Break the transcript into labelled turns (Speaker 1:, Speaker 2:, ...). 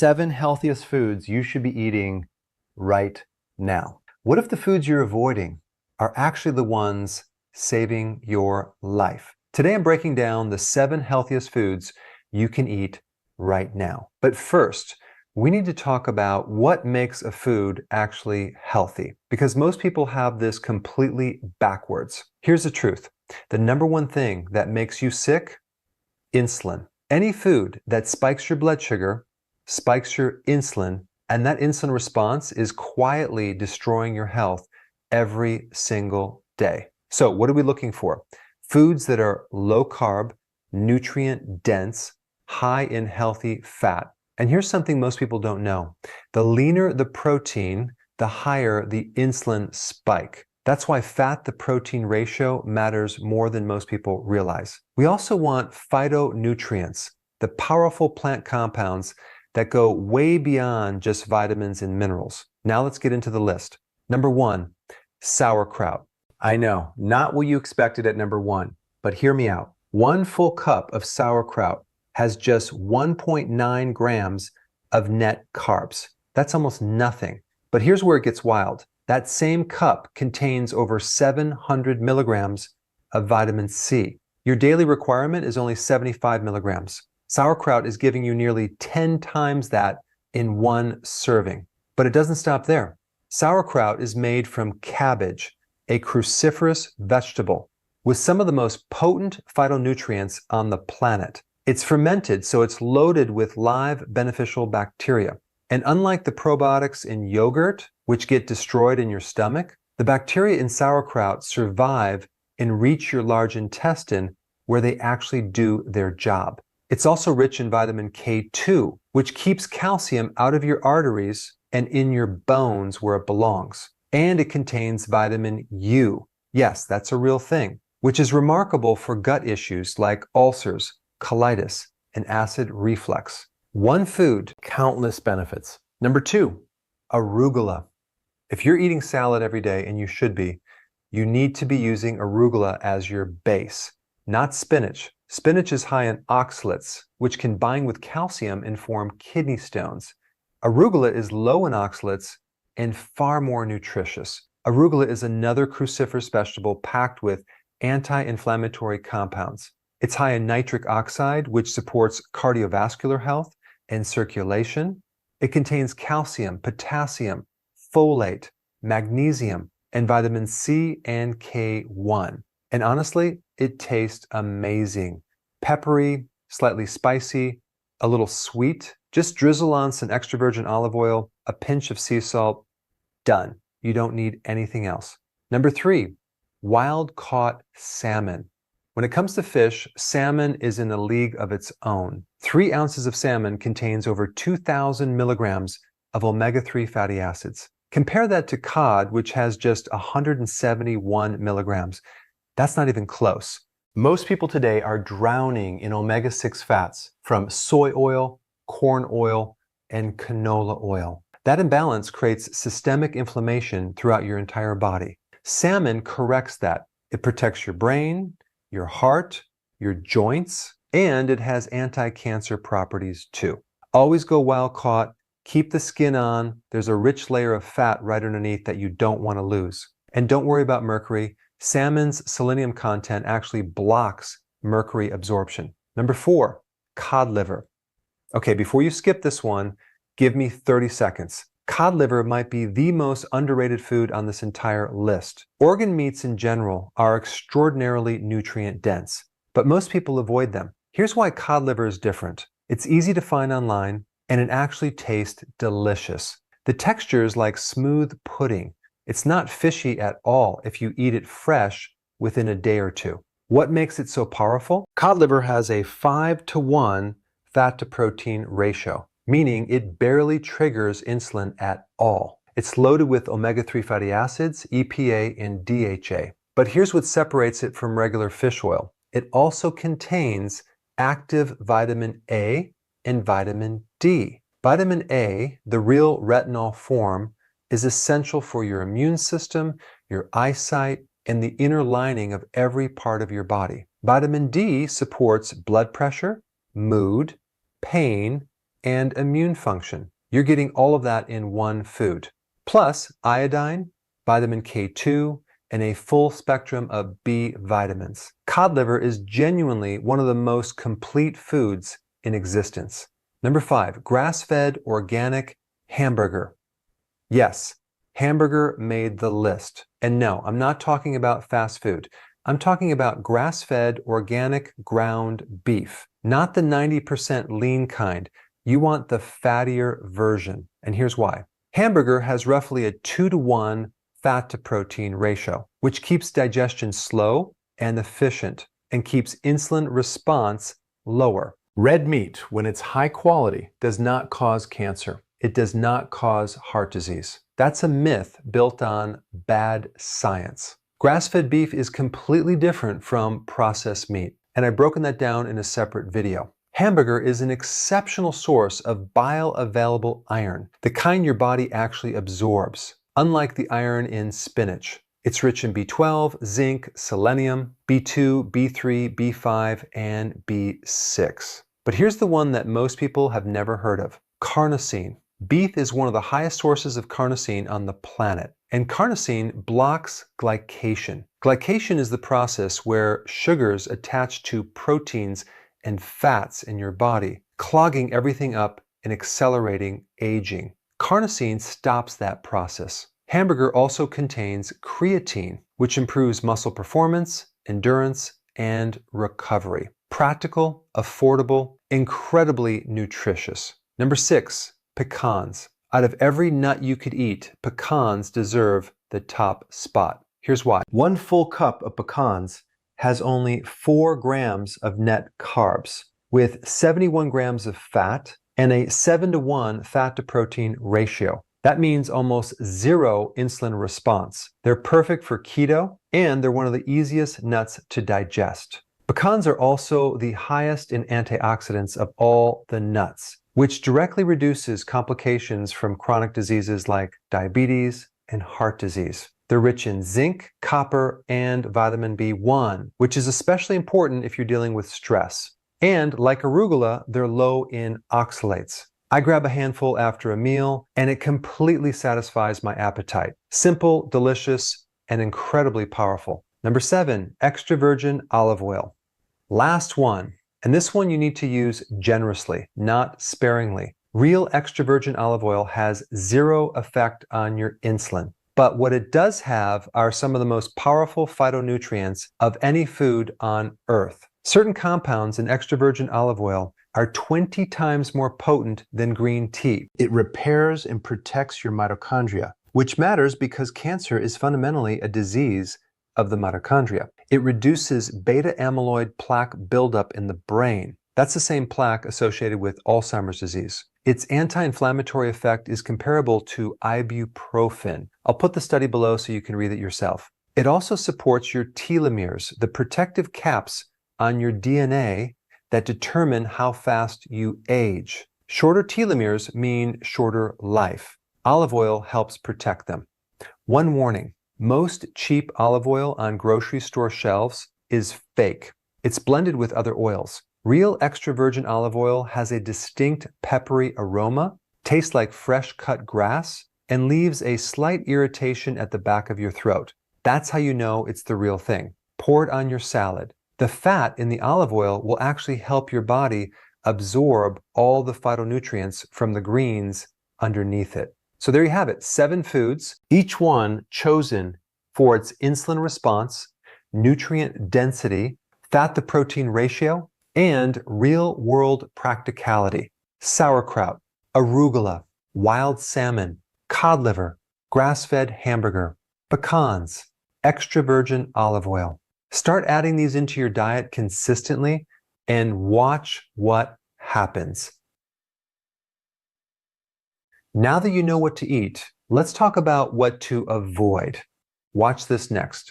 Speaker 1: 7 healthiest foods you should be eating right now. What if the foods you're avoiding are actually the ones saving your life? Today I'm breaking down the 7 healthiest foods you can eat right now. But first, we need to talk about what makes a food actually healthy, because most people have this completely backwards. Here's the truth. The number one thing that makes you sick: insulin. Any food that spikes your blood sugar spikes your insulin, and that insulin response is quietly destroying your health every single day. So what are we looking for? Foods that are low carb, nutrient dense, high in healthy fat. And here's something most people don't know. The leaner the protein, the higher the insulin spike. That's why fat to protein ratio matters more than most people realize. We also want phytonutrients, the powerful plant compounds that go way beyond just vitamins and minerals. Now let's get into the list. Number 1, sauerkraut. I know, not what you expected at number 1, but hear me out. 1 full cup of sauerkraut has just 1.9 grams of net carbs. That's almost nothing. But here's where it gets wild. That same cup contains over 700 milligrams of vitamin C. Your daily requirement is only 75 milligrams. Sauerkraut is giving you nearly 10 times that in 1 serving. But it doesn't stop there. Sauerkraut is made from cabbage, a cruciferous vegetable with some of the most potent phytonutrients on the planet. It's fermented, so it's loaded with live beneficial bacteria. And unlike the probiotics in yogurt, which get destroyed in your stomach, the bacteria in sauerkraut survive and reach your large intestine, where they actually do their job. It's also rich in vitamin K2, which keeps calcium out of your arteries and in your bones where it belongs. And it contains vitamin U. Yes, that's a real thing, which is remarkable for gut issues like ulcers, colitis, and acid reflux. 1 food, countless benefits. Number 2, arugula. If you're eating salad every day, and you should be, you need to be using arugula as your base, not spinach. Spinach is high in oxalates, which can bind with calcium and form kidney stones. Arugula is low in oxalates and far more nutritious. Arugula is another cruciferous vegetable packed with anti-inflammatory compounds. It's high in nitric oxide, which supports cardiovascular health and circulation. It contains calcium, potassium, folate, magnesium, and vitamin C and K1. And honestly, it tastes amazing. Peppery, slightly spicy, a little sweet. Just drizzle on some extra virgin olive oil, a pinch of sea salt, done. You don't need anything else. Number 3, wild-caught salmon. When it comes to fish, salmon is in a league of its own. 3 ounces of salmon contains over 2,000 milligrams of omega-3 fatty acids. Compare that to cod, which has just 171 milligrams. That's not even close. Most people today are drowning in omega-6 fats from soy oil, corn oil, and canola oil. That imbalance creates systemic inflammation throughout your entire body. Salmon corrects that. It protects your brain, your heart, your joints, and it has anti-cancer properties too. Always go wild caught, keep the skin on. There's a rich layer of fat right underneath that you don't want to lose. And don't worry about mercury. Salmon's selenium content actually blocks mercury absorption. Number 4, cod liver. Okay, before you skip this one, give me 30 seconds. Cod liver might be the most underrated food on this entire list. Organ meats in general are extraordinarily nutrient dense, but most people avoid them. Here's why cod liver is different. It's easy to find online, and it actually tastes delicious. The texture is like smooth pudding. It's not fishy at all if you eat it fresh within a day or 2. What makes it so powerful? Cod liver has a 5-to-1 fat to protein ratio, meaning it barely triggers insulin at all. It's loaded with omega-3 fatty acids, EPA, and DHA. But here's what separates it from regular fish oil. It also contains active vitamin A and vitamin D. Vitamin A, the real retinol form, is essential for your immune system, your eyesight, and the inner lining of every part of your body. Vitamin D supports blood pressure, mood, pain, and immune function. You're getting all of that in one food. Plus iodine, vitamin K2, and a full spectrum of B vitamins. Cod liver is genuinely one of the most complete foods in existence. Number 5, grass-fed organic hamburger. Yes, hamburger made the list. And no, I'm not talking about fast food. I'm talking about grass-fed organic ground beef, not the 90% lean kind. You want the fattier version. And here's why. Hamburger has roughly a 2-to-1 fat to protein ratio, which keeps digestion slow and efficient and keeps insulin response lower. Red meat, when it's high quality, does not cause cancer. It does not cause heart disease. That's a myth built on bad science. Grass-fed beef is completely different from processed meat, and I've broken that down in a separate video. Hamburger is an exceptional source of bioavailable iron, the kind your body actually absorbs, unlike the iron in spinach. It's rich in B12, zinc, selenium, B2, B3, B5, and B6. But here's the one that most people have never heard of: carnosine. Beef is one of the highest sources of carnosine on the planet, and carnosine blocks glycation. Glycation is the process where sugars attach to proteins and fats in your body, clogging everything up and accelerating aging. Carnosine stops that process. Hamburger also contains creatine, which improves muscle performance, endurance, and recovery. Practical, affordable, incredibly nutritious. Number 6, pecans. Out of every nut you could eat, pecans deserve the top spot. Here's why. 1 full cup of pecans has only 4 grams of net carbs, with 71 grams of fat and a 7-to-1 fat to protein ratio. That means almost zero insulin response. They're perfect for keto, and they're one of the easiest nuts to digest. Pecans are also the highest in antioxidants of all the nuts, which directly reduces complications from chronic diseases like diabetes and heart disease. They're rich in zinc, copper, and vitamin B1, which is especially important if you're dealing with stress. And like arugula, they're low in oxalates. I grab a handful after a meal, and it completely satisfies my appetite. Simple, delicious, and incredibly powerful. Number 7, extra virgin olive oil. Last one, and this one you need to use generously, not sparingly. Real extra virgin olive oil has zero effect on your insulin. But what it does have are some of the most powerful phytonutrients of any food on earth. Certain compounds in extra virgin olive oil are 20 times more potent than green tea. It repairs and protects your mitochondria, which matters because cancer is fundamentally a disease of the mitochondria. It reduces beta amyloid plaque buildup in the brain. That's the same plaque associated with Alzheimer's disease. Its anti-inflammatory effect is comparable to ibuprofen. I'll put the study below so you can read it yourself. It also supports your telomeres, the protective caps on your DNA that determine how fast you age. Shorter telomeres mean shorter life. Olive oil helps protect them. One warning: most cheap olive oil on grocery store shelves is fake. It's blended with other oils. Real extra virgin olive oil has a distinct peppery aroma, tastes like fresh cut grass, and leaves a slight irritation at the back of your throat. That's how you know it's the real thing. Pour it on your salad. The fat in the olive oil will actually help your body absorb all the phytonutrients from the greens underneath it. So there you have it, 7 foods, each one chosen for its insulin response, nutrient density, fat to protein ratio, and real-world practicality. Sauerkraut, arugula, wild salmon, cod liver, grass-fed hamburger, pecans, extra virgin olive oil. Start adding these into your diet consistently and watch what happens. Now that you know what to eat, let's talk about what to avoid. Watch this next.